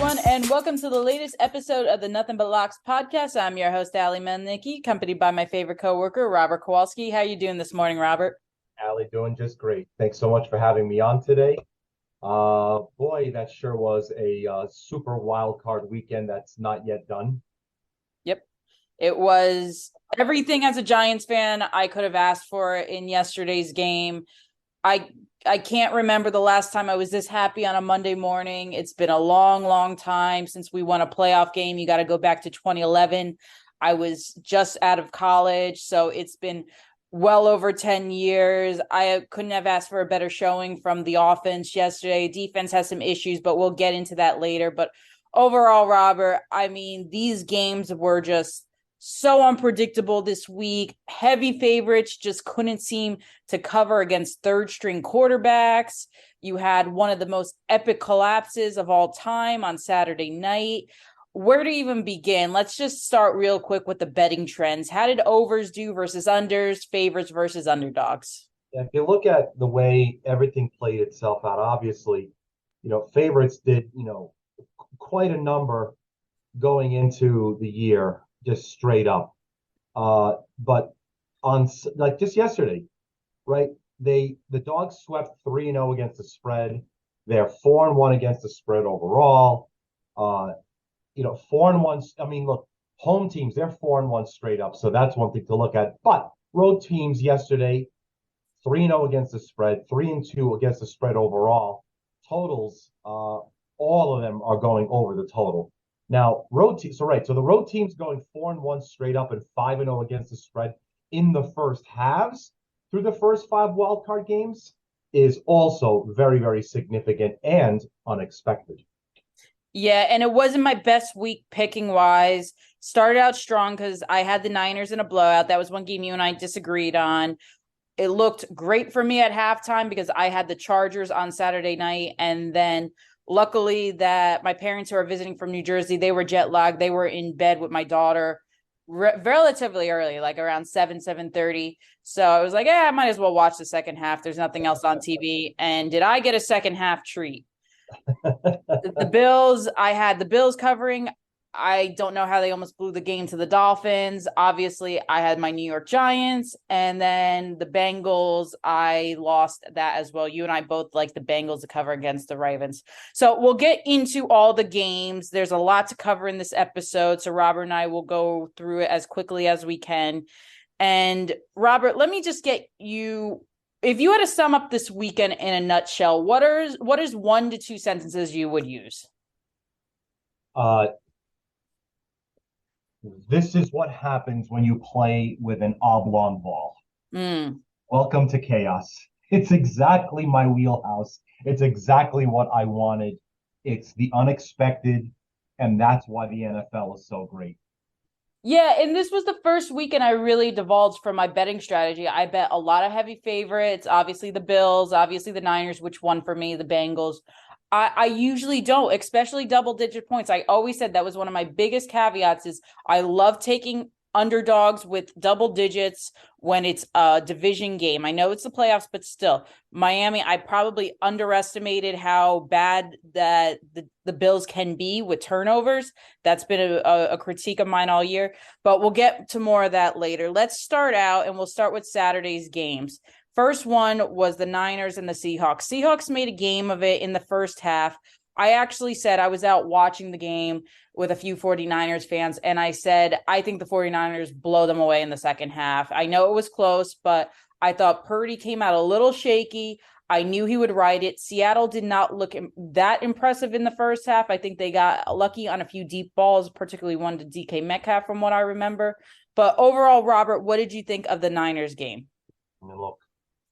everyone, and welcome to the latest episode of the Nothing But Locks podcast. I'm your host, Ali Melnicki, accompanied by my favorite coworker, Robert Kowalski. How are you doing this morning, Robert? Ali, doing just great. Thanks so much for having me on today. Boy, that sure was a super wild card weekend that's not yet done. Yep. It was everything as a Giants fan I could have asked for in yesterday's game. I I can't remember the last time I was this happy on a Monday morning. It's been a long, long time since we won a playoff game. You got to go back to 2011. I was just out of college, so it's been well over 10 years. I couldn't have asked for a better showing from the offense yesterday. Defense has some issues, but we'll get into that later. But overall, Robert, I mean, these games were just so unpredictable this week. Heavy favorites just couldn't seem to cover against third string quarterbacks. You had one of the most epic collapses of all time on Saturday night. Where to even begin? Let's just start real quick with the betting trends. How did overs do versus unders, favorites versus underdogs? If you look at the way everything played itself out, obviously, favorites did, quite a number going into the year, just straight up. But on like just yesterday, right? The dogs swept 3-0 against the spread. They're 4-1 against the spread overall. 4-1. I mean, look, home teams, they're 4-1 straight up. So that's one thing to look at. But road teams yesterday, 3-0 against the spread, 3-2 against the spread overall. Totals, all of them are going over the total. Now, road teams, so the road teams going 4-1 straight up and 5-0 against the spread in the first halves through the first five wildcard games is also very, very significant and unexpected. Yeah, and it wasn't my best week picking wise. Started out strong because I had the Niners in a blowout. That was one game you and I disagreed on. It looked great for me at halftime because I had the Chargers on Saturday night. And then luckily that my parents who are visiting from New Jersey, they were jet lagged. They were in bed with my daughter relatively early, like around 7:30. So I was like, I might as well watch the second half. There's nothing else on TV. And did I get a second half treat? The Bills, I had the Bills covering. I don't know how they almost blew the game to the Dolphins. Obviously, I had my New York Giants, and then the Bengals, I lost that as well. You and I both like the Bengals to cover against the Ravens. So we'll get into all the games. There's a lot to cover in this episode, so Robert and I will go through it as quickly as we can. And Robert, let me just get you, if you had to sum up this weekend in a nutshell, what is 1 to 2 sentences you would use? Uh, this is what happens when you play with an oblong ball. Welcome to chaos. It's exactly my wheelhouse. It's exactly what I wanted. It's the unexpected, and that's why the NFL is so great. Yeah, and this was the first weekend I really divulged from my betting strategy. I bet a lot of heavy favorites, obviously the Bills, obviously the Niners, which won for me, the Bengals. I usually don't, especially double-digit points. I always said that was one of my biggest caveats is I love taking underdogs with double digits when it's a division game. I know it's the playoffs, but still, Miami, I probably underestimated how bad that the Bills can be with turnovers. That's been a critique of mine all year, but we'll get to more of that later. Let's start out, and we'll start with Saturday's games. First one was the Niners and the Seahawks. Seahawks made a game of it in the first half. I actually said I was out watching the game with a few 49ers fans, and I said, I think the 49ers blow them away in the second half. I know it was close, but I thought Purdy came out a little shaky. I knew he would ride it. Seattle did not look that impressive in the first half. I think they got lucky on a few deep balls, particularly one to DK Metcalf from what I remember. But overall, Robert, what did you think of the Niners game? I mean, look,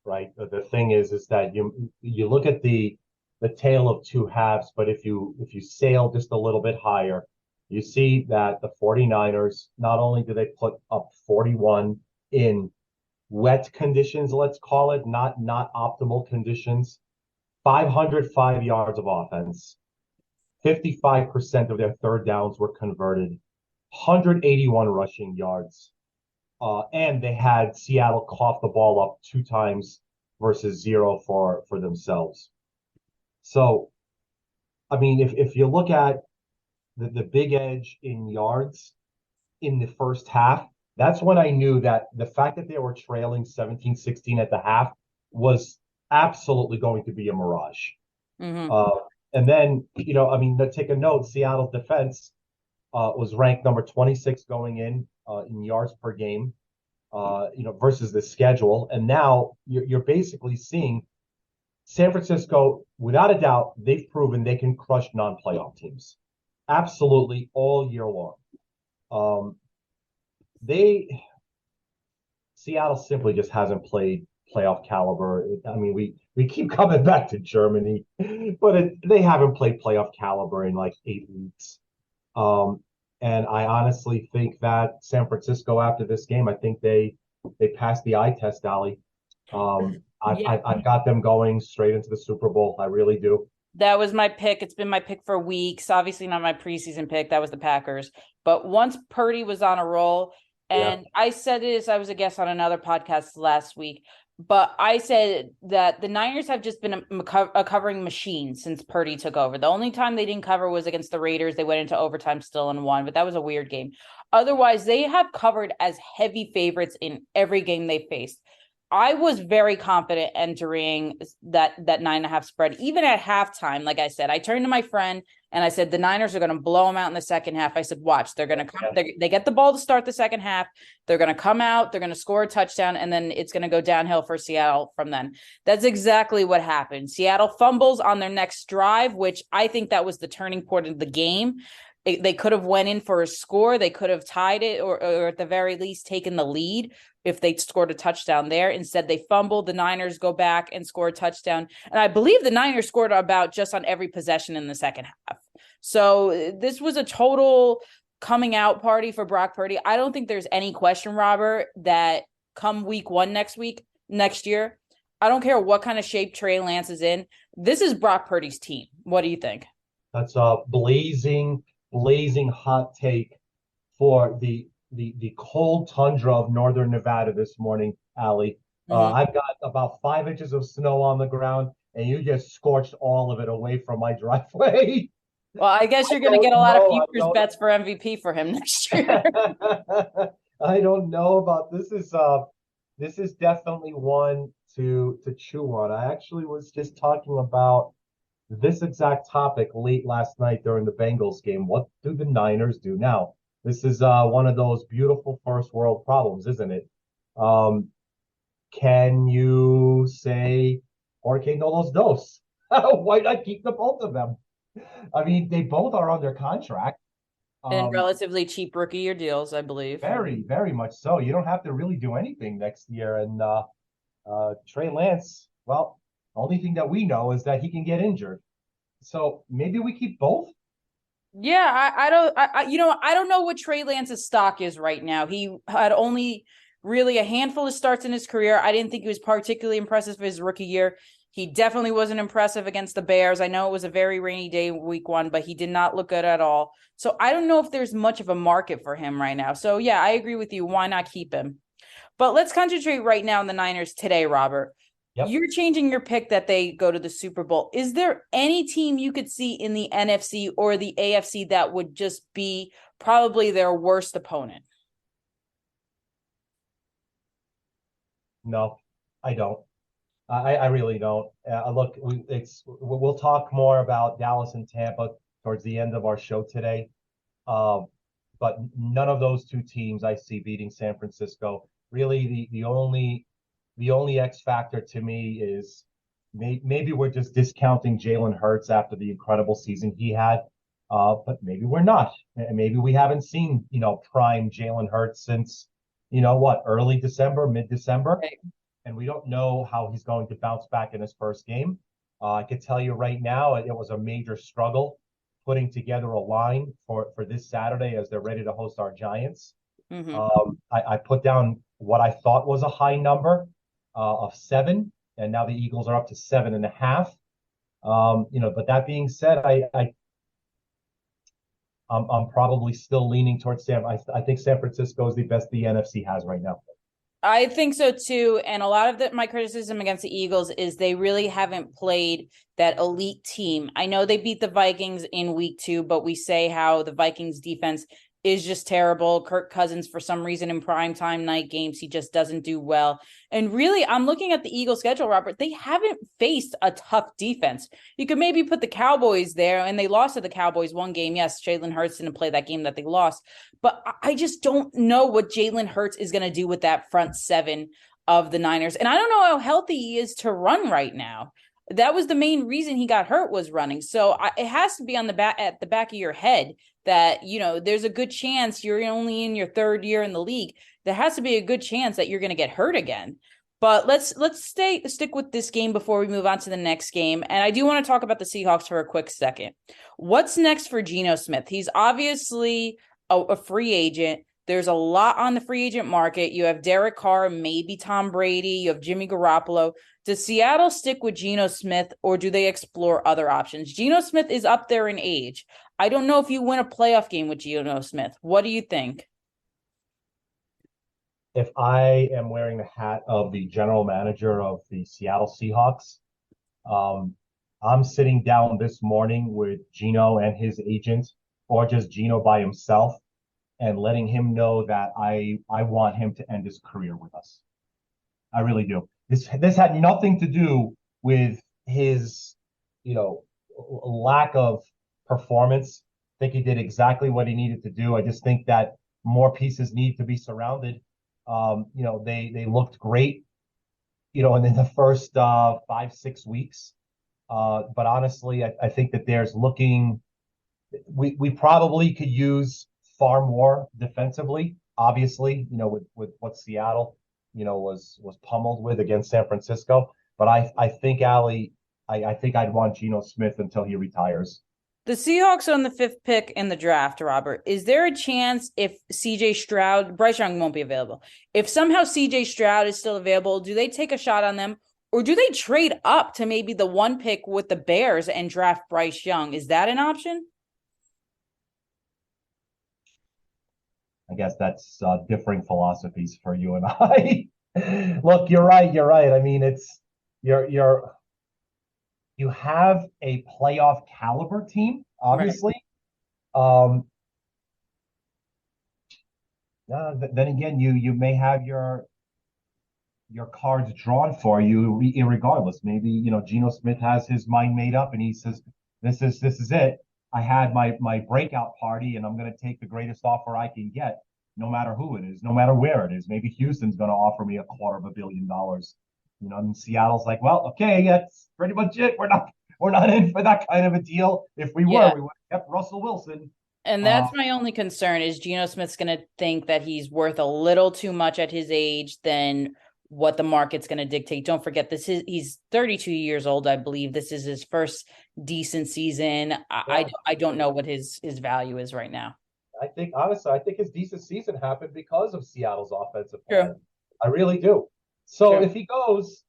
right. The thing is that you look at the tale of two halves, but if you sail just a little bit higher, you see that the 49ers, not only do they put up 41 in wet conditions, let's call it, not optimal conditions, 505 yards of offense, 55% of their third downs were converted, 181 rushing yards. And they had Seattle cough the ball up 2 times versus 0 for themselves. So, I mean, if you look at the big edge in yards in the first half, that's when I knew that the fact that they were trailing 17-16 at the half was absolutely going to be a mirage. Hmm. Uh, and then, I mean, to take a note, Seattle's defense was ranked number 26 going in yards per game, versus the schedule. And now you're basically seeing San Francisco, without a doubt, they've proven they can crush non-playoff teams absolutely all year long. Um, they Seattle simply just hasn't played playoff caliber. I mean, we keep coming back to Germany, but they haven't played playoff caliber in like 8 weeks. Um, and I honestly think that San Francisco, after this game, I think they passed the eye test, Ali. Yeah, I've got them going straight into the Super Bowl. I really do. that was my pick. It's been my pick for weeks. Obviously, not my preseason pick. That was the Packers. But once Purdy was on a roll, Yeah. and I said this, I was a guest on another podcast last week, but I said that the Niners have just been a covering machine since Purdy took over. The only time they didn't cover was against the Raiders. They went into overtime still and won, but that was a weird game. Otherwise, they have covered as heavy favorites in every game they faced. I was very confident entering that 9.5 spread, even at halftime. Like I said, I turned to my friend and I said, the Niners are going to blow them out in the second half. I said, watch, they're going to come, they get the ball to start the second half. They're going to come out, they're going to score a touchdown, and then it's going to go downhill for Seattle from then. That's exactly what happened. Seattle fumbles on their next drive, which I think that was the turning point of the game. They could have went in for a score. They could have tied it or at the very least taken the lead if they scored a touchdown there. Instead, they fumbled. The Niners go back and score a touchdown. And I believe the Niners scored about just on every possession in the second half. So this was a total coming out party for Brock Purdy. I don't think there's any question, Robert, that come week 1 next year, I don't care what kind of shape Trey Lance is in. This is Brock Purdy's team. What do you think? That's a blazing hot take for the cold tundra of northern Nevada this morning, Ali. Mm-hmm. I've got about 5 inches of snow on the ground, and you just scorched all of it away from my driveway. Well, I guess I you're going to don't get a lot of know. futures bets for MVP for him next year. I don't know about this is definitely one to chew on. I actually was just talking about this exact topic late last night during the Bengals game. What do the Niners do now? This is one of those beautiful first world problems, isn't it? Um, can you say Jorge no los dos? Why not keep the both of them? I mean, they both are under contract. And Um, relatively cheap rookie year deals, I believe. very much so. You don't have to really do anything next year. And Trey Lance, well, the only thing that we know is that he can get injured. So maybe we keep both. Yeah, I don't know what Trey Lance's stock is right now. He had only really a handful of starts in his career. I didn't think he was particularly impressive for his rookie year. He definitely wasn't impressive against the Bears. I know it was a very rainy day week 1, but he did not look good at all. So I don't know if there's much of a market for him right now. So yeah, I agree with you. Why not keep him? But let's concentrate right now on the Niners today, Robert. Yep. You're changing your pick that they go to the Super Bowl. Is there any team you could see in the NFC or the AFC that would just be probably their worst opponent? No, I don't. I really don't. Look, we'll talk more about Dallas and Tampa towards the end of our show today. Um, but none of those two teams I see beating San Francisco. Really, the only X factor to me is maybe we're just discounting Jalen Hurts after the incredible season he had. But maybe we're not. And maybe we haven't seen, prime Jalen Hurts since, what, early December, mid-December. Right. And we don't know how he's going to bounce back in his first game. I could tell you right now, it was a major struggle putting together a line for this Saturday as they're ready to host our Giants. Mm-hmm. I put down what I thought was a high number of 7, and now the Eagles are up to 7.5. But that being said, I'm probably still leaning towards I think San Francisco is the best the NFC has right now. I think so too. And a lot of my criticism against the Eagles is they really haven't played that elite team. I know they beat the Vikings in week 2, but we say how the Vikings defense is just terrible. Kirk Cousins, for some reason, in primetime night games, he just doesn't do well. And really, I'm looking at the Eagles schedule, Robert. They haven't faced a tough defense. You could maybe put the Cowboys there, and they lost to the Cowboys one game. Yes, Jalen Hurts didn't play that game that they lost, but I just don't know what Jalen Hurts is going to do with that front seven of the Niners. And I don't know how healthy he is to run right now. That was the main reason he got hurt, was running. So it has to be on the back, at the back of your head, that, there's a good chance you're only in your 3rd year in the league. There has to be a good chance that you're going to get hurt again. But let's stick with this game before we move on to the next game. And I do want to talk about the Seahawks for a quick second. What's next for Geno Smith? He's obviously a free agent. There's a lot on the free agent market. You have Derek Carr, maybe Tom Brady. You have Jimmy Garoppolo. Does Seattle stick with Geno Smith, or do they explore other options? Geno Smith is up there in age. I don't know if you win a playoff game with Geno Smith. What do you think? If I am wearing the hat of the general manager of the Seattle Seahawks, um, I'm sitting down this morning with Gino and his agent, or just Gino by himself, and letting him know that I want him to end his career with us. I really do. This had nothing to do with his, you know, lack of performance. I think he did exactly what he needed to do. I just think that more pieces need to be surrounded. They looked great, and in the first 5-6 weeks. But honestly, I think that there's looking. We probably could use far more defensively. Obviously, with what Seattle, was pummeled with against San Francisco. But I think I think I'd want Geno Smith until he retires. The Seahawks are on the 5th pick in the draft, Robert. Is there a chance, if CJ Stroud, Bryce Young won't be available, if somehow CJ Stroud is still available, do they take a shot on them? Or do they trade up to maybe the 1 pick with the Bears and draft Bryce Young? Is that an option? I guess that's differing philosophies for you and I. Look, you're right. You're right. I mean, you're you have a playoff caliber team, Right. obviously. Um, then again, you may have your cards drawn for you, irregardless. Maybe Geno Smith has his mind made up, and he says, "This is it. I had my breakout party, and I'm going to take the greatest offer I can get, no matter who it is, no matter where it is. Maybe Houston's going to offer me $250 million. And Seattle's like, well, okay, that's pretty much it. We're not in for that kind of a deal. If we were, Yeah. we would have kept Russell Wilson. And Uh, that's my only concern, is Geno Smith's going to think that he's worth a little too much at his age than what the market's going to dictate. Don't forget, he's 32 years old, I believe. This is his first decent season. yeah, I don't know what his value is right now. I think honestly, I think his decent season happened because of Seattle's offensive True. line. I really do. So True. if he goes,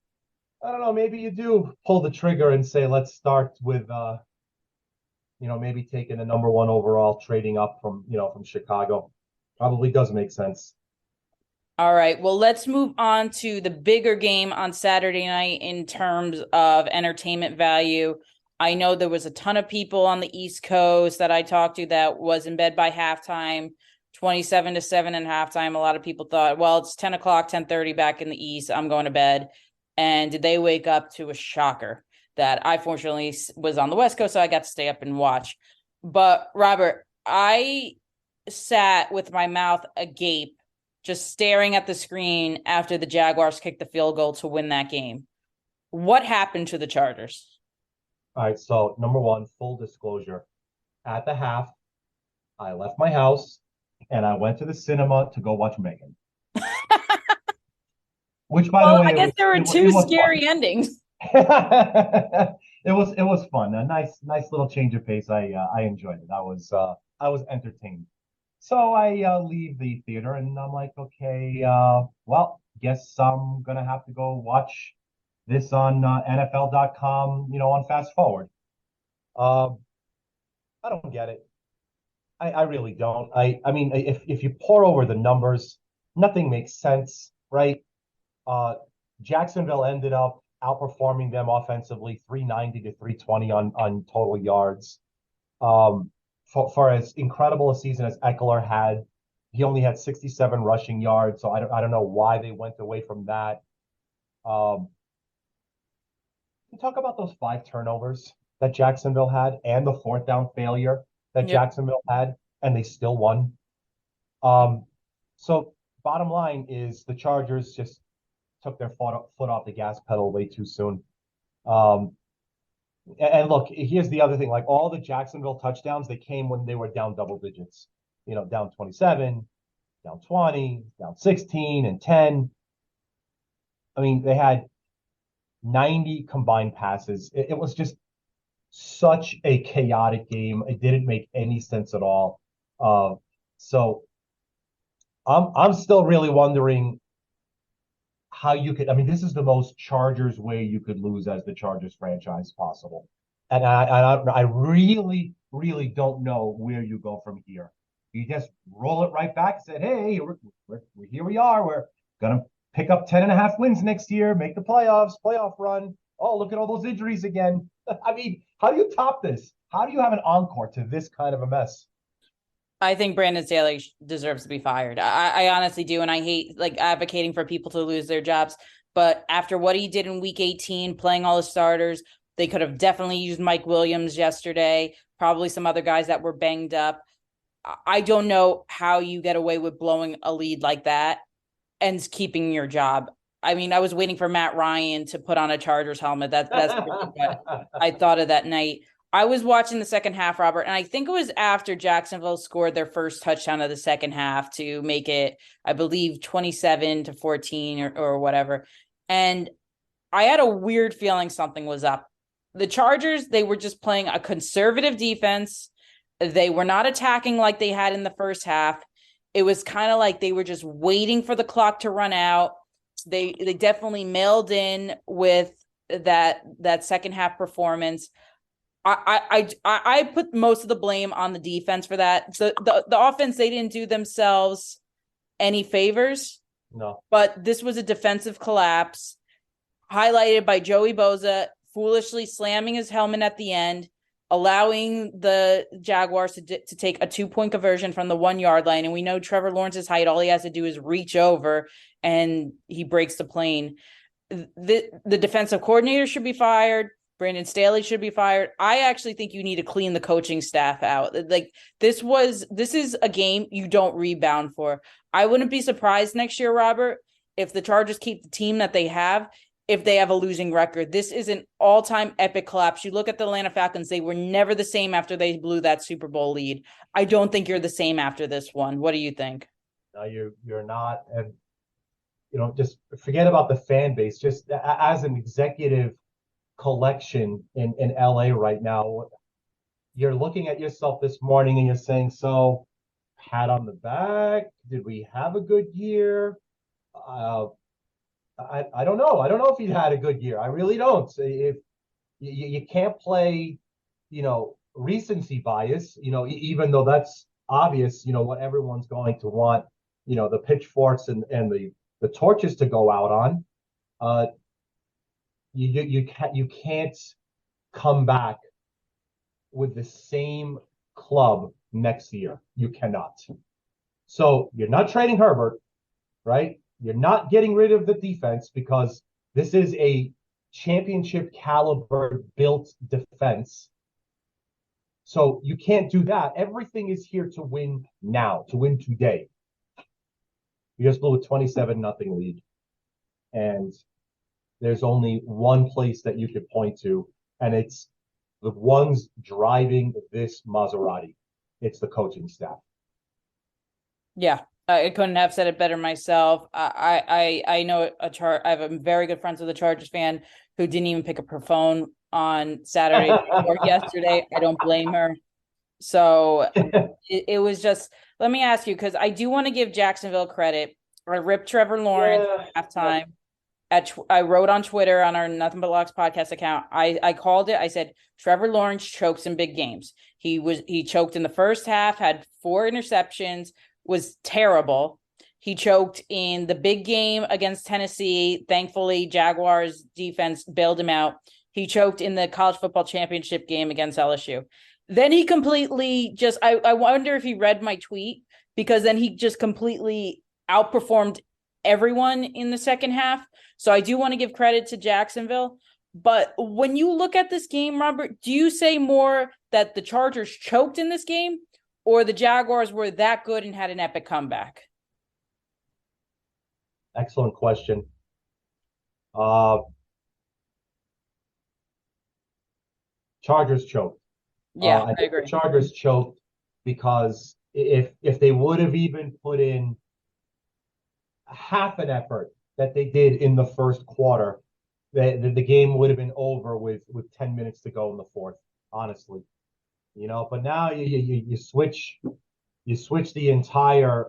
I don't know, maybe you do pull the trigger and say, let's start with maybe taking the number 1 overall, trading up from Chicago. Probably does make sense. All right. Well, let's move on to the bigger game on Saturday night in terms of entertainment value. I know there was a ton of people on the East Coast that I talked to that was in bed by halftime, 27-7 and halftime. A lot of people thought, well, it's 10 o'clock, 10:30 back in the East. I'm going to bed. And did they wake up to a shocker that I fortunately was on the West Coast, so I got to stay up and watch. But Robert, I sat with my mouth agape, just staring at the screen after the Jaguars kicked the field goal to win that game. What happened to the Chargers? All right. So number 1, full disclosure. At the half, I left my house and I went to the cinema to go watch Megan. Which, by the Well, way, I guess there were it two was fun. scary endings. It was fun. A nice little change of pace. I enjoyed it. I was entertained. So I leave the theater and I'm like, okay, well, guess I'm gonna have to go watch this on NFL.com, on fast forward. Um, I don't get it. I really don't. I mean, if you pour over the numbers, nothing makes sense. right? Uh, Jacksonville ended up outperforming them offensively, 390 to 320 on total yards. For as incredible a season as Eckler had, he only had 67 rushing yards, so I don't know why they went away from that. Um, you talk about those 5 turnovers that Jacksonville had and the fourth down failure that Yep. Jacksonville had, and they still won. Um, so bottom line is the Chargers just took their foot off the gas pedal way too soon. Um, and look, here's the other thing: like all the Jacksonville touchdowns, they came when they were down double digits. Down 27, down 20, down 16, and 10. I mean, they had 90 combined passes. It was just such a chaotic game. It didn't make any sense at all. So I'm still really wondering how you could. I mean, this is the most Chargers way you could lose as the Chargers franchise possible, and I really really don't know where you go from here. You just roll it right back. Said, hey, we're here. We are. We're gonna pick up 10.5 wins next year. Make the playoff run. Oh, look at all those injuries again. I mean, how do you top this? How do you have an encore to this kind of a mess? I think Brandon Staley deserves to be fired. I honestly do, and I hate like advocating for people to lose their jobs. But after what he did in Week 18, playing all the starters, they could have definitely used Mike Williams yesterday. Probably some other guys that were banged up. I don't know how you get away with blowing a lead like that and keeping your job. I mean, I was waiting for Matt Ryan to put on a Chargers helmet. That's really what I thought of that night. I was watching the second half, Robert, and I think it was after Jacksonville scored their first touchdown of the second half to make it, I believe, 27-14 or whatever. And I had a weird feeling something was up. The Chargers, they were just playing a conservative defense. They were not attacking like they had in the first half. It was kind of like they were just waiting for the clock to run out. They definitely mailed in with that second half performance. I put most of the blame on the defense for that. So the offense, they didn't do themselves any favors. No. But this was a defensive collapse highlighted by Joey Bosa foolishly slamming his helmet at the end, allowing the Jaguars to take a 2-point conversion from the 1-yard line. And we know Trevor Lawrence's height. All he has to do is reach over and he breaks the plane. The defensive coordinator should be fired. Brandon Staley should be fired. I actually think you need to clean the coaching staff out. Like this is a game you don't rebound for. I wouldn't be surprised next year, Robert, if the Chargers keep the team that they have, if they have a losing record. This is an all-time epic collapse. You look at the Atlanta Falcons, they were never the same after they blew that Super Bowl lead. I don't think you're the same after this one. What do you think? No, you're not. And just forget about the fan base. Just as an executive collection in LA right now, you're looking at yourself this morning and you're saying, so pat on the back. Did we have a good year? I don't know. I don't know if he had a good year. I really don't. If you can't play, recency bias, even though that's obvious, what everyone's going to want, the pitchforks and the torches to go out on. You can't come back with the same club next year. You cannot. So you're not trading Herbert, right? You're not getting rid of the defense because this is a championship caliber built defense. So you can't do that. Everything is here to win now, to win today. You just blew a 27-0 lead. And there's only one place that you could point to, and it's the ones driving this Maserati. It's the coaching staff. Yeah, I couldn't have said it better myself. I know I have a very good friends with a Chargers fan who didn't even pick up her phone on Saturday or yesterday. I don't blame her. So it was just, let me ask you, because I do want to give Jacksonville credit. I ripped Trevor Lawrence at halftime. I wrote on Twitter on our Nothing But Locks podcast account. I called it. I said Trevor Lawrence chokes in big games. He choked in the first half, had 4 interceptions, was terrible. He choked in the big game against Tennessee. Thankfully, Jaguars defense bailed him out. He choked in the college football championship game against LSU. Then he completely just, I wonder if he read my tweet, because then he just completely outperformed everyone in the second half. So I do want to give credit to Jacksonville. But when you look at this game, Robert, do you say more that the Chargers choked in this game, or the Jaguars were that good and had an epic comeback? Excellent question. Uh, Chargers choked. Yeah, I I think the agree. Chargers choked because if they would have even put in half an effort that they did in the first quarter, the game would have been over with 10 minutes to go in the fourth, honestly. But now you switch the entire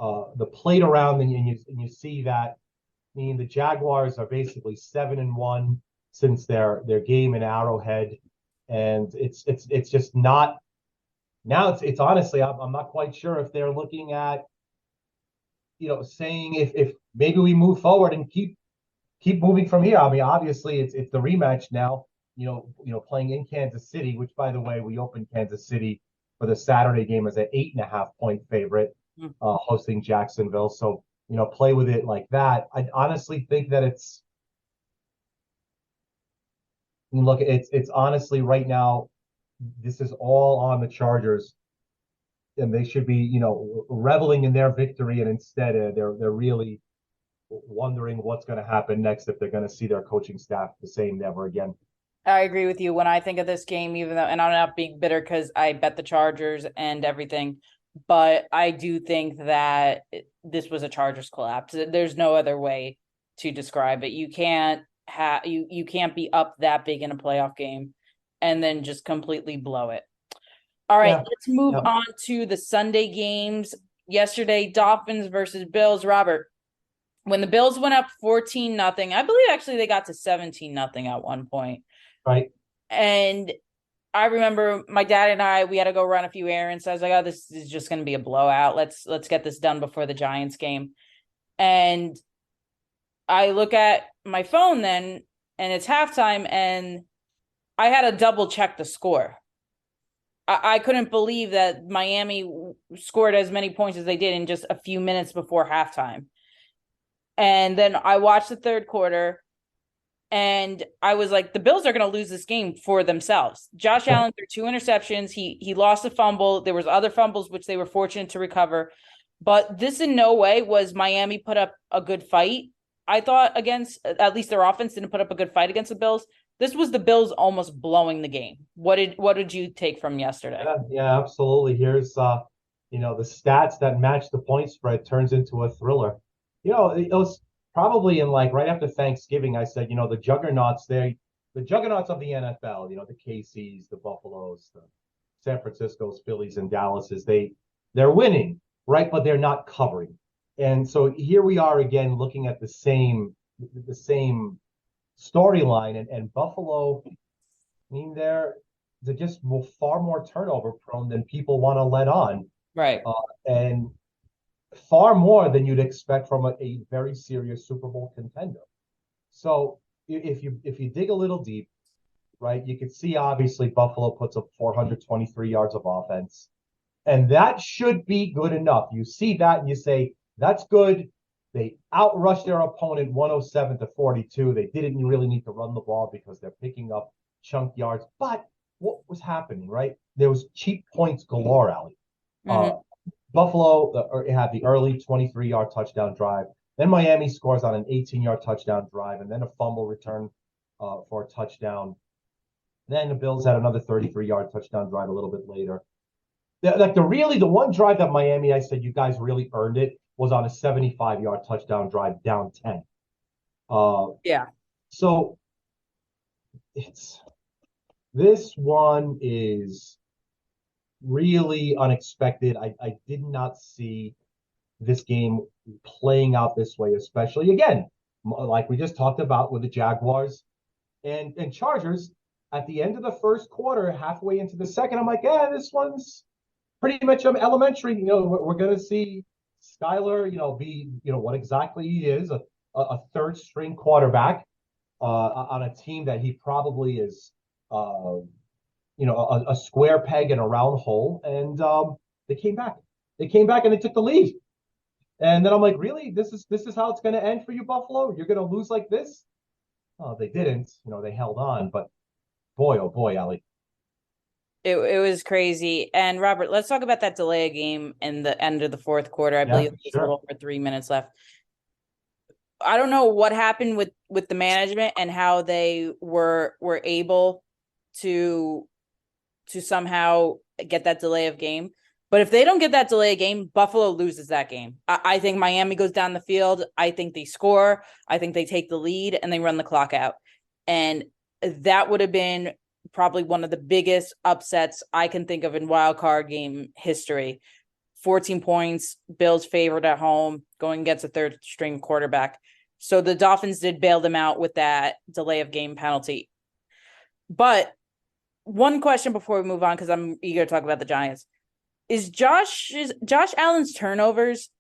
the plate around, and you see that. I mean, the Jaguars are basically 7-1 since their game in Arrowhead, and it's just not now. It's honestly, I'm not quite sure if they're looking at, saying if maybe we move forward and keep moving from here. I mean, obviously it's the rematch now. Playing in Kansas City, which, by the way, we opened Kansas City for the Saturday game as an 8.5 point favorite, Mm. hosting Jacksonville. So play with it like that. I honestly think that look, it's honestly right now, this is all on the Chargers, and they should be reveling in their victory, and instead they're really wondering what's going to happen next, if they're going to see their coaching staff the same never again. I agree with you. When I think of this game, even though, and I'm not being bitter because I bet the Chargers and everything, but I do think that this was a Chargers collapse. There's no other way to describe it. You can't be up that big in a playoff game and then just completely blow it. All right, Yeah, let's move yeah. on to the Sunday games. Yesterday, Dolphins versus Bills. Robert, when the Bills went up 14-0, I believe actually they got to 17-0 at one point. Right. And I remember my dad and we had to go run a few errands. So I was like, oh, this is just going to be a blowout. Let's get this done before the Giants game. And I look at my phone then, and it's halftime, and I had to double check the score. I couldn't believe that Miami scored as many points as they did in just a few minutes before halftime. And then I watched the third quarter, and I was like, the Bills are going to lose this game for themselves. Josh Allen threw two interceptions. He lost a fumble. There was other fumbles which they were fortunate to recover. But this in no way was Miami put up a good fight. I thought against, at least their offense didn't put up a good fight against the Bills. This was the Bills almost blowing the game. What did you take from yesterday? Yeah, absolutely. Here's the stats that match the point spread turns into a thriller. It was probably in, like, right after Thanksgiving, I said, the juggernauts of the NFL, the KCs, the Buffaloes, the San Francisco's, Phillies, and Dallases, they're winning, right? But they're not covering. And so here we are again looking at the same storyline, and Buffalo, I mean, they're just far more turnover prone than people want to let on, Right. and far more than you'd expect from a very serious Super Bowl contender. So if you dig a little deep, right, you can see obviously Buffalo puts up 423 yards of offense, and that should be good enough. You see that and you say that's good. They outrushed their opponent 107-42. They didn't really need to run the ball because they're picking up chunk yards. But what was happening, right? There was cheap points galore, Ali. Uh, Mm-hmm. Buffalo had the early 23-yard touchdown drive. Then Miami scores on an 18-yard touchdown drive, and then a fumble return for a touchdown. Then the Bills had another 33-yard touchdown drive a little bit later. The one drive that Miami, I said, you guys really earned it, was on a 75-yard touchdown drive down 10. Yeah. So it's this one is really unexpected. I did not see this game playing out this way, especially again, like we just talked about with the Jaguars and Chargers. At the end of the first quarter, halfway into the second, I'm like, yeah, this one's pretty much elementary. We're going to see Skyler, be, what exactly he is, a third string quarterback on a team that he probably is, a square peg in a round hole. And they came back. They came back and they took the lead. And then I'm like, really? This is how it's going to end for you, Buffalo? You're going to lose like this? Oh, they didn't. They held on. But boy, oh boy, Ali. It was crazy. And Robert, let's talk about that delay of game in the end of the fourth quarter. I Yeah, believe there's a sure. little over 3 minutes left. I don't know what happened with the management and how they were able to somehow get that delay of game. But if they don't get that delay of game, Buffalo loses that game. I think Miami goes down the field. I think they score. I think they take the lead and they run the clock out. And that would have been probably one of the biggest upsets I can think of in wild card game history. 14 points, Bills favored at home, going against a third string quarterback. So the Dolphins did bail them out with that delay of game penalty. But one question before we move on, because I'm eager to talk about the Giants. Is Josh Allen's turnovers,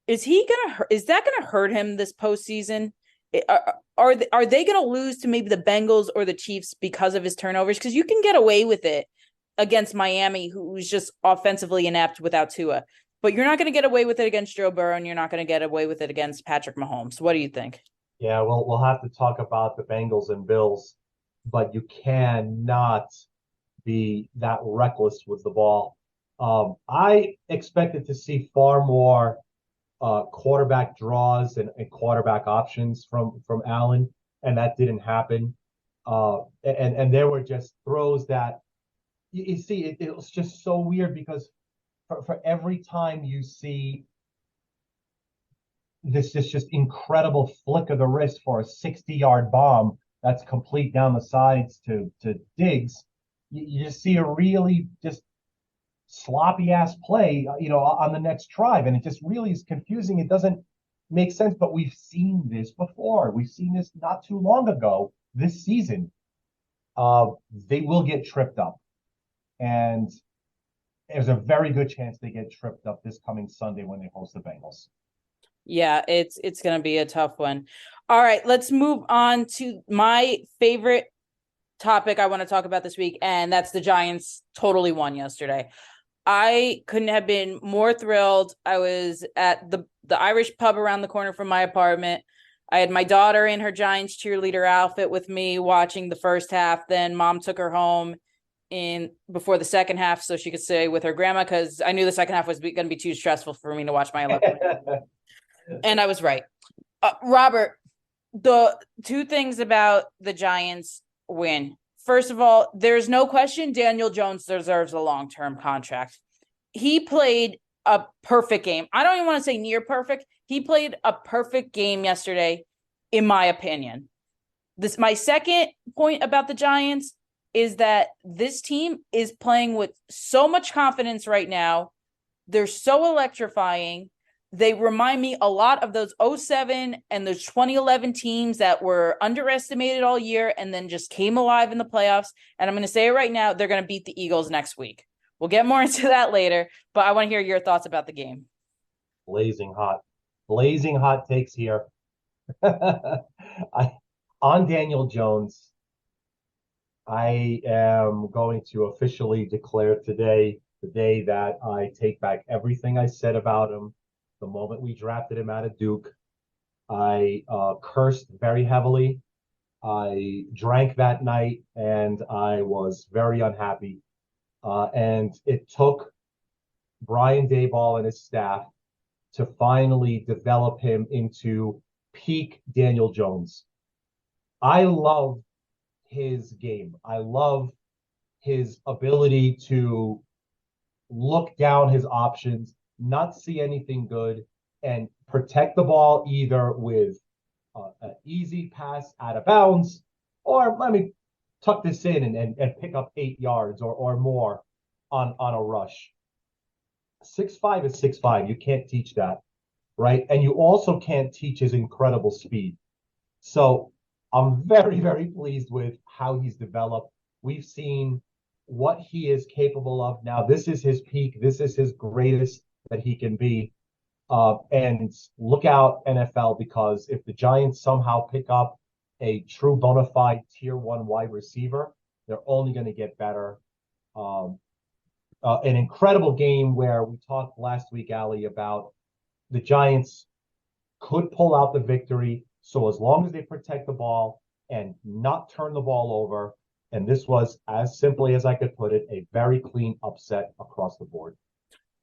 is that gonna hurt him this postseason? Are they gonna lose to maybe the Bengals or the Chiefs because of his turnovers? Because you can get away with it against Miami, who's just offensively inept without Tua. But you're not going to get away with it against Joe Burrow, and you're not going to get away with it against Patrick Mahomes. What do you think? Yeah, well, we'll have to talk about the Bengals and Bills, but you cannot be that reckless with the ball. I expected to see far more quarterback draws and quarterback options from Allen, and that didn't happen. And there were just throws that you see. It was just so weird because for every time you see this just incredible flick of the wrist for a 60-yard bomb that's complete down the sides to Diggs, you just see a really just sloppy ass play, on the next drive, and it just really is confusing. It doesn't make sense, but we've seen this before. We've seen this not too long ago this season. They will get tripped up, and there's a very good chance they get tripped up this coming Sunday when they host the Bengals. Yeah, it's going to be a tough one. All right, let's move on to my favorite topic I want to talk about this week, and that's the Giants totally won yesterday. I couldn't have been more thrilled. I was at the Irish pub around the corner from my apartment. I had my daughter in her Giants cheerleader outfit with me watching the first half. Then mom took her home before the second half so she could stay with her grandma because I knew the second half was going to be too stressful for me to watch my 11. And I was right. Robert, the two things about the Giants win. First of all, there's no question Daniel Jones deserves a long-term contract. He played a perfect game. I don't even want to say near perfect. He played a perfect game yesterday, in my opinion. My second point about the Giants is that this team is playing with so much confidence right now. They're so electrifying. They remind me a lot of those 2007 and those 2011 teams that were underestimated all year and then just came alive in the playoffs. And I'm going to say it right now, they're going to beat the Eagles next week. We'll get more into that later, but I want to hear your thoughts about the game. Blazing hot takes here. On Daniel Jones, I am going to officially declare today the day that I take back everything I said about him the moment we drafted him out of Duke. I cursed very heavily. I drank that night and I was very unhappy. And it took Brian Daboll and his staff to finally develop him into peak Daniel Jones. I love his game. I love his ability to look down his options, not see anything good, and protect the ball either with an easy pass out of bounds, or let me tuck this in and pick up 8 yards or more on a rush. 6'5" is 6'5". You can't teach that, right? And you also can't teach his incredible speed. So I'm very, very pleased with how he's developed. We've seen what he is capable of now. This is his peak. This is his greatest that he can be. And look out, NFL, because if the Giants somehow pick up a true bona fide tier one wide receiver, they're only going to get better. Um, an incredible game where we talked last week, Ali, about the Giants could pull out the victory. So as long as they protect the ball and not turn the ball over, and this was, as simply as I could put it, a very clean upset across the board.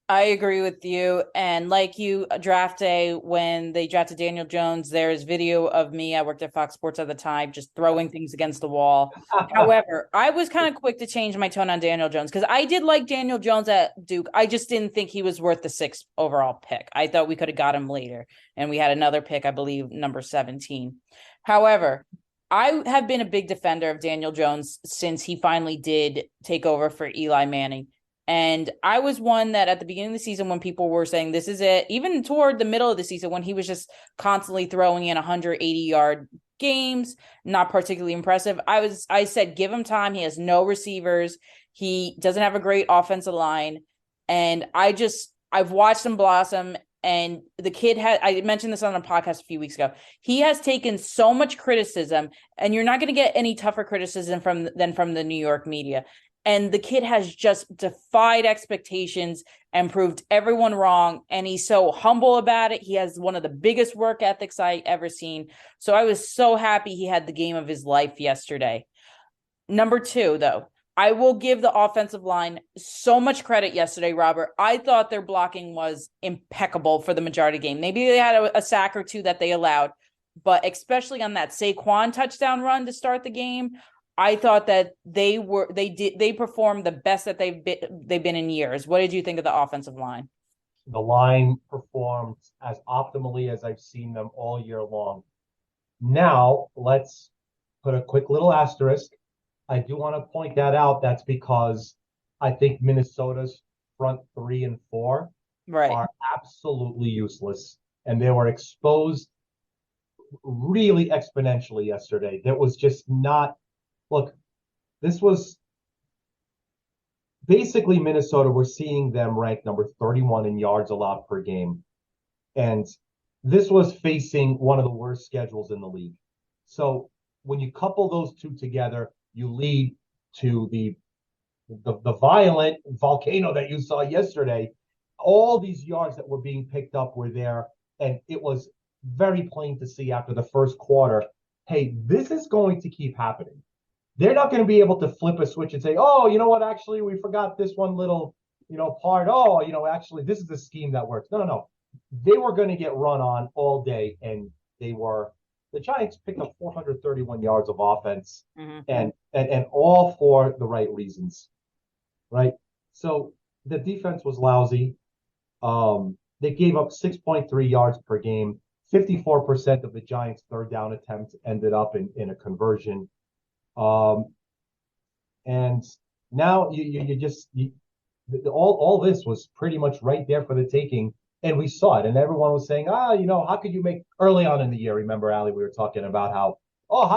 I agree with you. And like you, draft day, when they drafted Daniel Jones, there's video of me. I worked at Fox Sports at the time, just throwing things against the wall. However, I was kind of quick to change my tone on Daniel Jones because I did like Daniel Jones at Duke. I just didn't think he was worth the 6th overall pick. I thought we could have got him later. And we had another pick, I believe, number 17. However, I have been a big defender of Daniel Jones since he finally did take over for Eli Manning. And I was one that at the beginning of the season, when people were saying this is it, even toward the middle of the season, when he was just constantly throwing in 180-yard games, not particularly impressive, I said, give him time. He has no receivers. He doesn't have a great offensive line. And I've watched him blossom. And the kid I mentioned this on a podcast a few weeks ago. He has taken so much criticism, and you're not going to get any tougher criticism than from the New York media. And the kid has just defied expectations and proved everyone wrong. And he's so humble about it. He has one of the biggest work ethics I ever seen. So I was so happy he had the game of his life yesterday. Number 2, though, I will give the offensive line so much credit yesterday, Robert. I thought their blocking was impeccable for the majority of the game. Maybe they had a sack or two that they allowed, but especially on that Saquon touchdown run to start the game, I thought that they performed the best that they've been in years. What did you think of the offensive line? The line performed as optimally as I've seen them all year long. Now, let's put a quick little asterisk. I do want to point that out. That's because I think Minnesota's front 3 and 4 Right. are absolutely useless. And they were exposed really exponentially yesterday. That was just not, look, this was basically Minnesota. We're seeing them ranked number 31 in yards allowed per game. And this was facing one of the worst schedules in the league. So when you couple those two together, you lead to the violent volcano that you saw yesterday. All these yards that were being picked up were there, and it was very plain to see after the first quarter, hey, this is going to keep happening. They're not going to be able to flip a switch and say, oh, you know what, actually, we forgot this one little, part. Oh, actually, this is the scheme that works. No, no, no. They were going to get run on all day, and the Giants picked up 431 yards of offense, Mm-hmm. and all for the right reasons, right? So the defense was lousy. They gave up 6.3 yards per game. 54% of the Giants' third down attempts ended up in a conversion. And now all this was pretty much right there for the taking, and we saw it. And everyone was saying, how could you make early on in the year? Remember, Ali, we were talking about how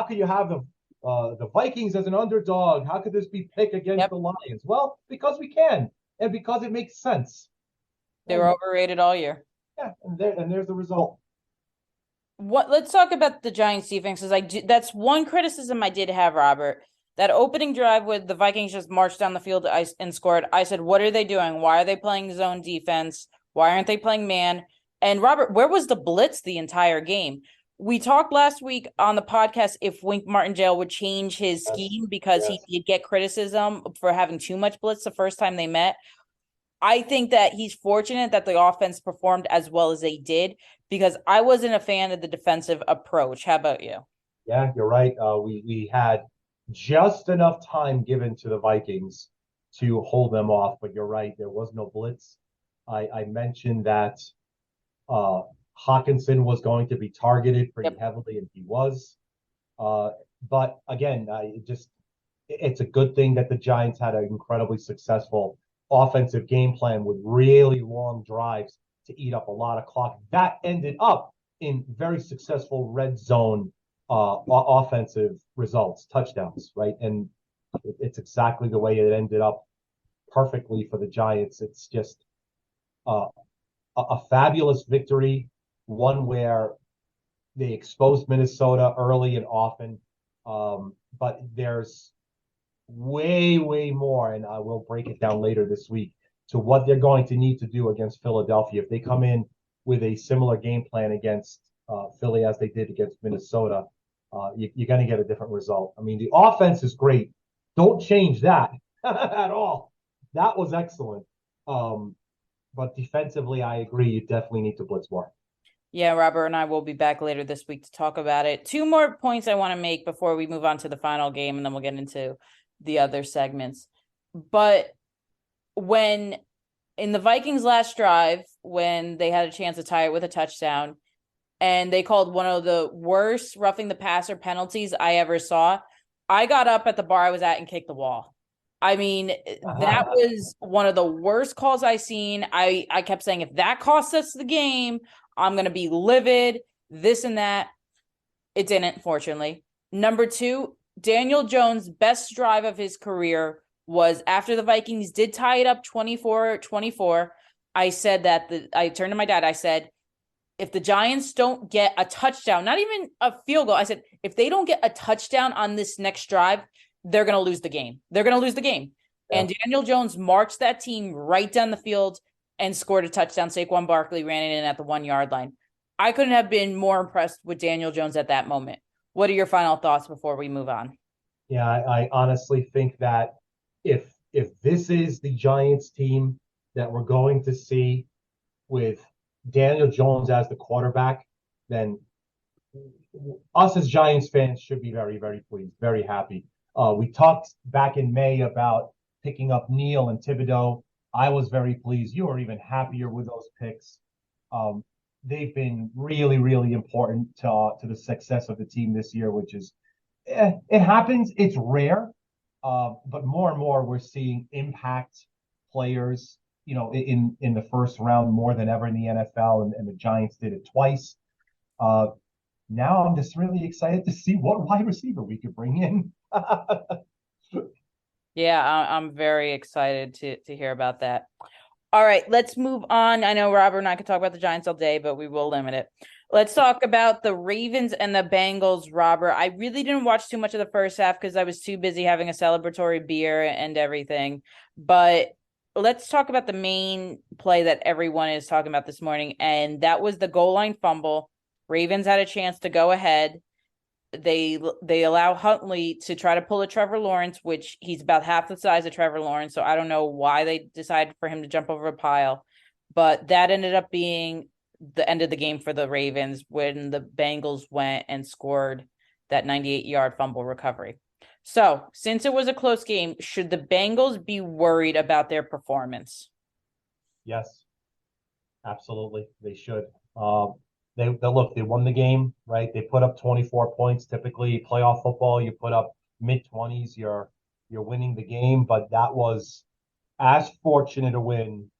could you have the Vikings as an underdog? How could this be picked against the Lions? Well, because we can, and because it makes sense. They were overrated all year. Yeah, and there's the result. Let's talk about the Giants defense, because that's one criticism I did have, Robert. That opening drive with the Vikings just marched down the field and scored. I said, what are they doing? Why are they playing zone defense? Why aren't they playing man? And Robert, where was the blitz the entire game? We talked last week on the podcast if Wink Martindale would change his scheme because he did get criticism for having too much blitz the first time they met. I think that he's fortunate that the offense performed as well as they did, because I wasn't a fan of the defensive approach. How about you? Yeah, you're right. We had just enough time given to the Vikings to hold them off, but you're right. There was no blitz. I mentioned that Hawkinson was going to be targeted pretty heavily, and he was. But again, it's a good thing that the Giants had an incredibly successful offensive game plan with really long drives to eat up a lot of clock. That ended up in very successful red zone offensive results, touchdowns, right? And it's exactly the way it ended up perfectly for the Giants. It's just a a fabulous victory, one where they exposed Minnesota early and often. But there's way more, and I will break it down later this week, to what they're going to need to do against Philadelphia. If they come in with a similar game plan against Philly as they did against Minnesota, you're going to get a different result. I mean, the offense is great. Don't change that at all. That was excellent. But defensively, I agree. You definitely need to blitz more. Yeah, Robert and I will be back later this week to talk about it. Two more points I want to make before we move on to the final game, and then we'll get into the other segments. But when in the Vikings' last drive, when they had a chance to tie it with a touchdown, and they called one of the worst roughing the passer penalties I ever saw, I got up at the bar I was at and kicked the wall. I mean, that was one of the worst calls I seen. I kept saying, if that costs us the game, I'm going to be livid, this and that. It didn't, fortunately. Number two, Daniel Jones' best drive of his career was after the Vikings did tie it up 24-24. I said that I turned to my dad. I said, if the Giants don't get a touchdown, not even a field goal, I said, if they don't get a touchdown on this next drive, they're going to lose the game. They're going to lose the game. Yeah. And Daniel Jones marched that team right down the field and scored a touchdown. Saquon Barkley ran it in at the 1 yard line. I couldn't have been more impressed with Daniel Jones at that moment. What are your final thoughts before we move on? Yeah, I honestly think that if this is the Giants team that we're going to see with Daniel Jones as the quarterback, then us as Giants fans should be very pleased, very happy. We talked back in May about picking up Neal and Thibodeau. I was very pleased. You were even happier with those picks. They've been really important to the success of the team this year, which is, it happens. It's rare, but more and more we're seeing impact players, in the first round more than ever in the NFL, and the Giants did it twice. Now I'm just really excited to see what wide receiver we could bring in. Yeah, I'm very excited to hear about that. All right, let's move on. I know Robert and I could talk about the Giants all day, but we will limit it. Let's talk about the Ravens and the Bengals, Robert. I really didn't watch too much of the first half because I was too busy having a celebratory beer and everything. But let's talk about the main play that everyone is talking about this morning, and that was the goal line fumble. Ravens had a chance to go ahead. They allow Huntley to try to pull a Trevor Lawrence, which he's about half the size of Trevor Lawrence. So I don't know why they decided for him to jump over a pile, but that ended up being the end of the game for the Ravens when the Bengals went and scored that 98-yard fumble recovery. So since it was a close game, should the Bengals be worried about their performance? Yes, absolutely. They should. They look, they won the game, right? They put up 24 points. Typically, playoff football, you put up mid-20s, you're winning the game. But that was as fortunate a win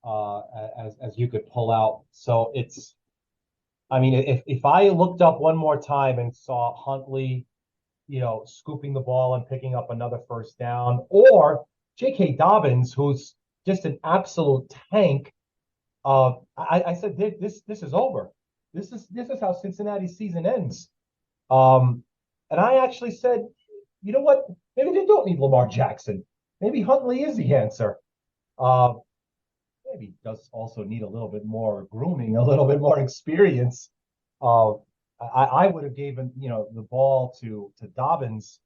as you could pull out. So it's, I mean, if I looked up one more time and saw Huntley, scooping the ball and picking up another first down, or J.K. Dobbins, who's just an absolute tank, I said this is over. This is how Cincinnati's season ends. And I actually said, you know what? Maybe they don't need Lamar Jackson. Maybe Huntley is the answer. Maybe does also need a little bit more grooming, a little bit more experience. I would have given the ball to Dobbins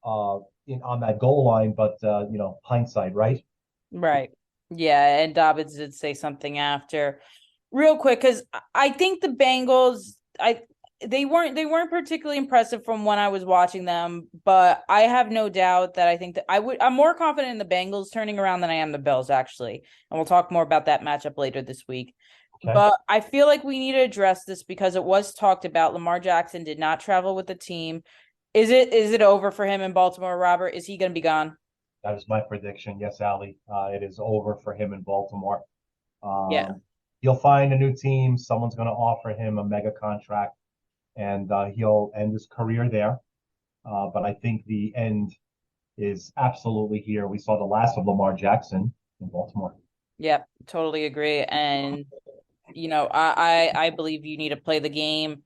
on that goal line, but hindsight, right? Right. Yeah, and Dobbins did say something after. Real quick, because I think the Bengals, they weren't particularly impressive from when I was watching them, but I have no doubt that I think that I'm more confident in the Bengals turning around than I am the Bills, actually. And we'll talk more about that matchup later this week. Okay. But I feel like we need to address this because it was talked about. Lamar Jackson did not travel with the team. Is it over for him in Baltimore, Robert? Is he going to be gone? That is my prediction. Yes, Ali. It is over for him in Baltimore. Yeah. He'll find a new team. Someone's going to offer him a mega contract, and he'll end his career there. But I think the end is absolutely here. We saw the last of Lamar Jackson in Baltimore. Yep, totally agree. And I believe you need to play the game.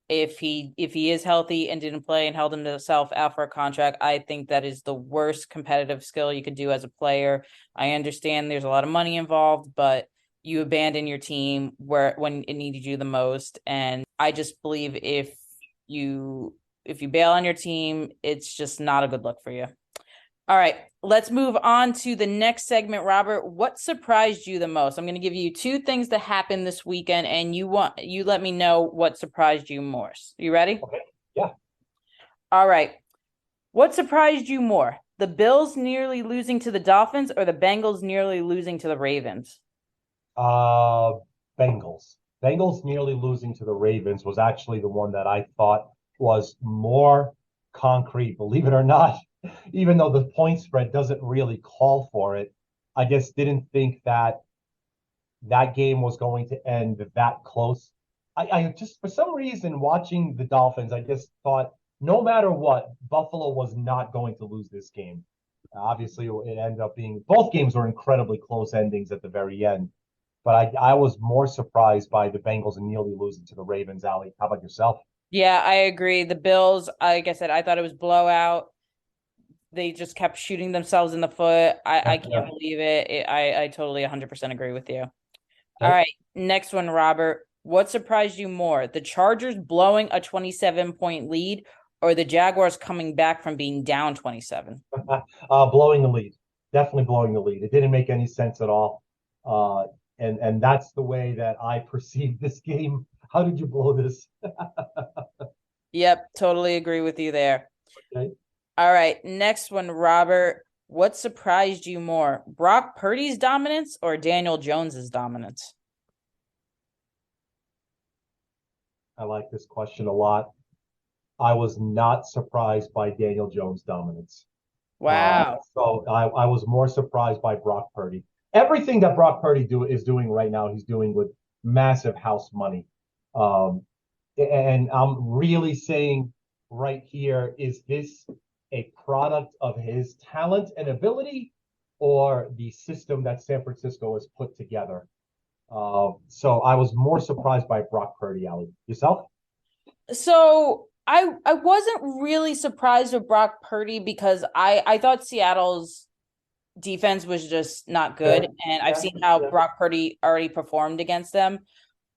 If he is healthy and didn't play and held himself out for a contract, I think that is the worst competitive skill you could do as a player. I understand there's a lot of money involved, but you abandon your team when it needed you the most. And I just believe you if you bail on your team, it's just not a good look for you. All right, let's move on to the next segment, Robert. What surprised you the most? I'm going to give you two things that happened this weekend, and you let me know what surprised you more. You ready? Okay. Yeah. All right. What surprised you more? The Bills nearly losing to the Dolphins or the Bengals nearly losing to the Ravens? Uh, Bengals. Bengals nearly losing to the Ravens was actually the one that I thought was more concrete, believe it or not. Even though the point spread doesn't really call for it, I just didn't think that that game was going to end that close. I just, for some reason, watching the Dolphins, I just thought no matter what, Buffalo was not going to lose this game. Obviously, it ended up being both games were incredibly close endings at the very end. But I was more surprised by the Bengals and nearly losing to the Ravens, Ali. How about yourself? Yeah, I agree. The Bills, like I said, I thought it was blowout. They just kept shooting themselves in the foot. I can't believe it. I totally 100% agree with you. All Okay. right, next one, Robert. What surprised you more? The Chargers blowing a 27-point lead or the Jaguars coming back from being down 27? Blowing the lead, definitely blowing the lead. It didn't make any sense at all, uh, and that's the way that I perceived this game. How did you blow this? Yep, totally agree with you there. Okay. All right, next one, Robert. What surprised you more? Brock Purdy's dominance or Daniel Jones's dominance? I like this question a lot. I was not surprised by Daniel Jones' dominance. Wow. So I was more surprised by Brock Purdy. Everything that Brock Purdy is doing right now, he's doing with massive house money. Um, and I'm really saying right here, is this a product of his talent and ability or the system that San Francisco has put together? So I was more surprised by Brock Purdy, Ali. Yourself? So I wasn't really surprised with Brock Purdy because I thought Seattle's defense was just not Yeah, good, and I've yeah, seen how yeah. Brock Purdy already performed against them.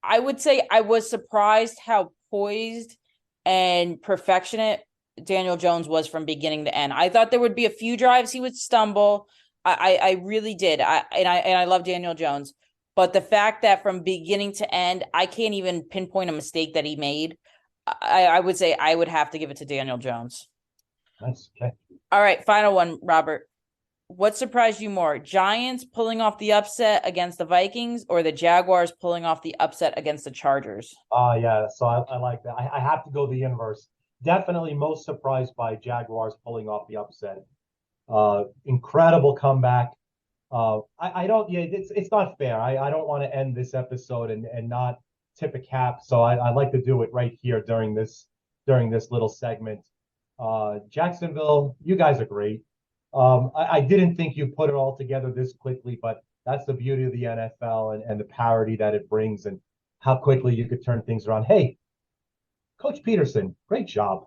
I would say I was surprised how poised and perfectionate Daniel Jones was from beginning to end. I thought there would be a few drives he would stumble. I really did. I love Daniel Jones, but the fact that from beginning to end, I can't even pinpoint a mistake that he made. I would say I would have to give it to Daniel Jones. Nice. Okay. All right, final one, Robert. What surprised you more? Giants pulling off the upset against the Vikings or the Jaguars pulling off the upset against the Chargers? Yeah. So I like that. I have to go the inverse. Definitely most surprised by Jaguars pulling off the upset. Incredible comeback. I don't. Yeah, it's not fair. I don't want to end this episode and not tip a cap. So I like to do it right here during this little segment. Jacksonville, you guys are great. I didn't think you put it all together this quickly, but that's the beauty of the NFL and the parity that it brings and how quickly you could turn things around. Hey, Coach Peterson, great job.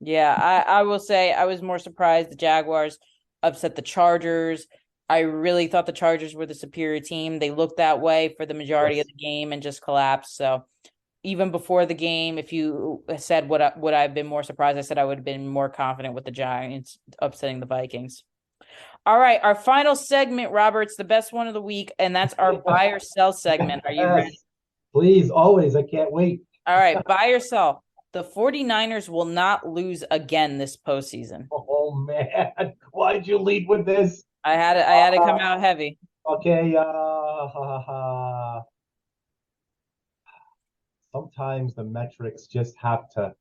Yeah, I will say I was more surprised the Jaguars upset the Chargers. I really thought the Chargers were the superior team. They looked that way for the majority of Yes. the game and just collapsed. So even before the game, if you said would I have been more surprised, I said I would have been more confident with the Giants upsetting the Vikings. All right, our final segment, Robert's the best one of the week, and that's our buy or sell segment. Are you ready? Yes. Please, always. I can't wait. All right, buy or sell. The 49ers will not lose again this postseason. Oh man, why'd you lead with this? I had to come out heavy. Okay, sometimes the metrics just have to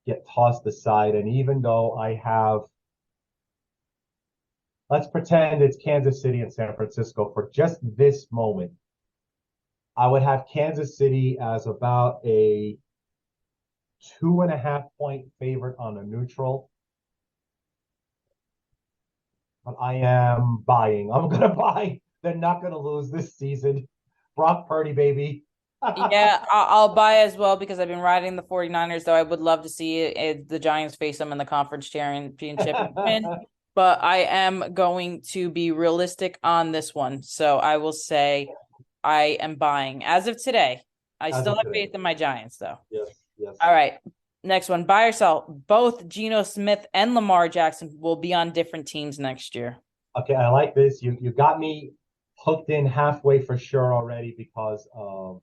get tossed aside. And even though I have, let's pretend it's Kansas City and San Francisco for just this moment, I would have Kansas City as about a 2.5 point favorite on a neutral. but I am buying. I'm going to buy. They're not going to lose this season. Brock Purdy, baby. Yeah, I'll buy as well because I've been riding the 49ers, though I would love to see the Giants face them in the conference championship and win. But I am going to be realistic on this one. So I will say I am buying as of today. I As still of have today. faith in my Giants, though. Yes, yes. All right. Next one, buy or sell. Both Geno Smith and Lamar Jackson will be on different teams next year. Okay, I like this. You got me hooked in halfway for sure already because of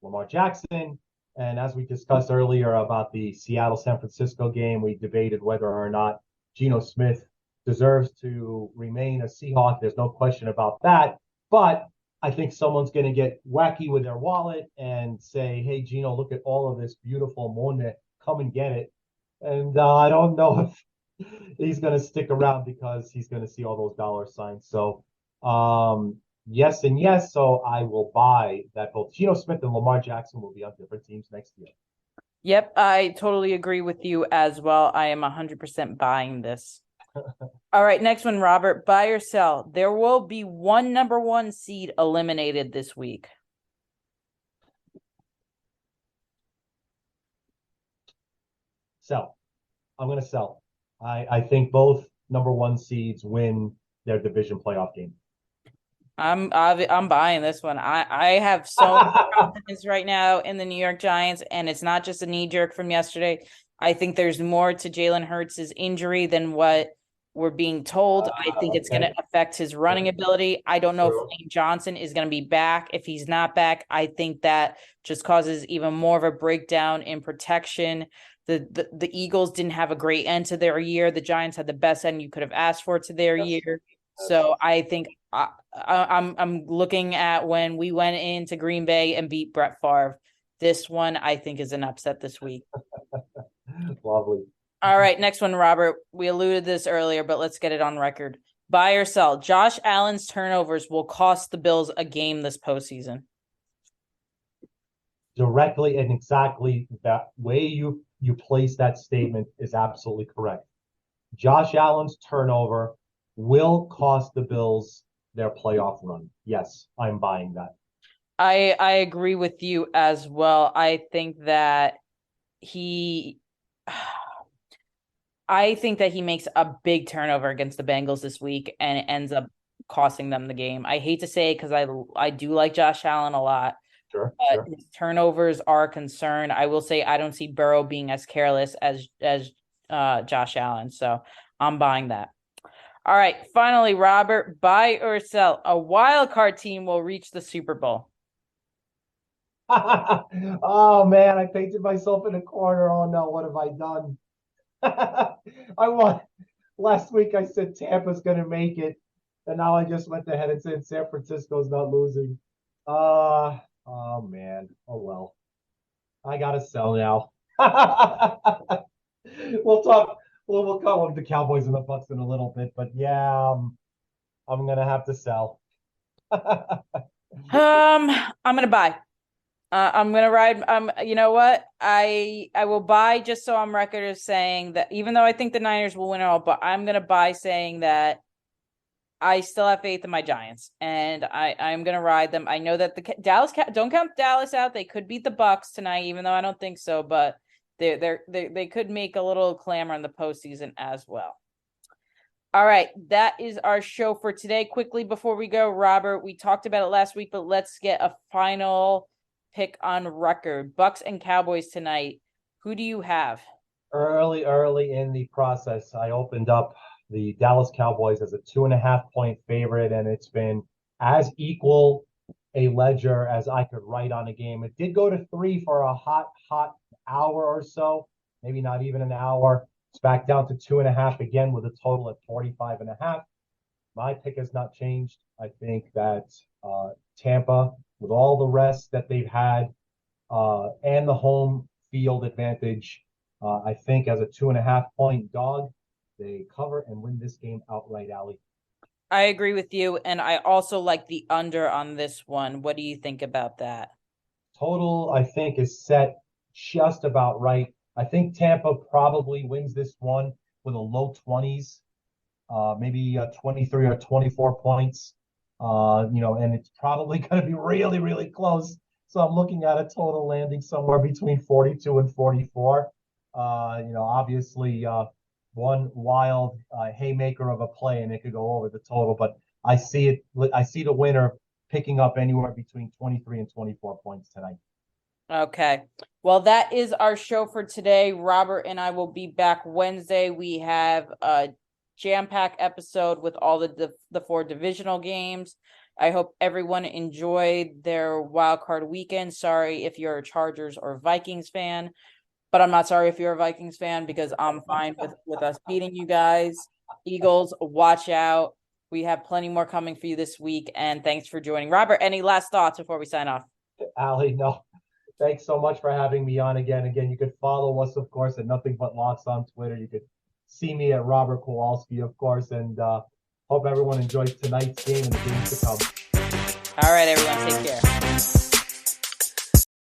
Lamar Jackson. And as we discussed earlier about the Seattle San Francisco game, we debated whether or not Geno Smith deserves to remain a Seahawk. There's no question about that. But I think someone's going to get wacky with their wallet and say, hey, Geno, look at all of this beautiful money. Come and get it. And I don't know if he's going to stick around because he's going to see all those dollar signs. So, yes and yes. So I will buy that both Geno Smith and Lamar Jackson will be on different teams next year. Yep, I totally agree with you as well. I am 100% buying this. All right, next one, Robert. Buy or sell. There will be one number one seed eliminated this week. Sell. I'm going to sell. I think both number one seeds win their division playoff game. I'm buying this one. I have so much confidence right now in the New York Giants, and it's not just a knee jerk from yesterday. I think there's more to Jalen Hurts' injury than what we're being told. I think it's going to affect his running ability. I don't know if Lane Johnson is going to be back. If he's not back, I think that just causes even more of a breakdown in protection. The Eagles didn't have a great end to their year. The Giants had the best end you could have asked for to their year. So I think I'm looking at when we went into Green Bay and beat Brett Favre. This one I think is an upset this week. Lovely. All right, next one, Robert. We alluded this earlier, but let's get it on record. Buy or sell. Josh Allen's turnovers will cost the Bills a game this postseason. Directly and exactly that way you place that statement is absolutely correct. Josh Allen's turnover will cost the Bills their playoff run. Yes, I'm buying that. I agree with you as well. I think that I think that he makes a big turnover against the Bengals this week and it ends up costing them the game. I hate to say it because I do like Josh Allen a lot. Sure, But sure. his turnovers are a concern. I will say I don't see Burrow being as careless as Josh Allen. So I'm buying that. All right. Finally, Robert, buy or sell. A wild card team will reach the Super Bowl. Oh man, I painted myself in a corner. Oh no, what have I done? I won last week. I said Tampa's going to make it, and now I just went ahead and said San Francisco's not losing. Oh man. Oh well. I gotta sell now. We'll talk. We'll call them the Cowboys and the Bucks in a little bit, but yeah, I'm gonna have to sell. I'm gonna buy. I'm gonna ride. You know what? I will buy just so I'm record of saying that even though I think the Niners will win it all, but I'm gonna buy saying that I still have faith in my Giants, and I'm gonna ride them. I know that the Dallas don't count Dallas out. They could beat the Bucks tonight, even though I don't think so. But they could make a little clamor in the postseason as well. All right, that is our show for today. Quickly before we go, Robert, we talked about it last week, but let's get a final pick on record. Bucks and Cowboys tonight. Who do you have? Early in the process, I opened up the Dallas Cowboys as a 2.5 point favorite, and it's been as equal a ledger as I could write on a game. It did go to 3 for a hot hour or so, maybe not even an hour. It's back down to 2.5 again with a total at 45.5. My pick has not changed. I think that Tampa, with all the rest that they've had and the home field advantage, I think as a 2.5 point dog, they cover and win this game outright, Allie. I agree with you, and I also like the under on this one. What do you think about that? Total, I think, is set just about right. I think Tampa probably wins this one with a low 20s. maybe 23 or 24 points. And it's probably going to be really, really close. So I'm looking at a total landing somewhere between 42 and 44. Obviously, one wild haymaker of a play, and it could go over the total. But I see it. I see the winner picking up anywhere between 23 and 24 points tonight. Okay. Well, that is our show for today. Robert and I will be back Wednesday. We have a jam-packed episode with all the 4 divisional games. I hope everyone enjoyed their wild card weekend. Sorry if you're a Chargers or Vikings fan, but I'm not sorry if you're a Vikings fan because I'm fine with us beating you guys. Eagles, watch out. We have plenty more coming for you this week, and thanks for joining. Robert, any last thoughts before we sign off? Allie, no. Thanks so much for having me on again. Again, you could follow us, of course, at Nothing But Locks on Twitter. You could see me at Robert Kowalski, of course, and hope everyone enjoys tonight's game and the games to come. All right, everyone, take care.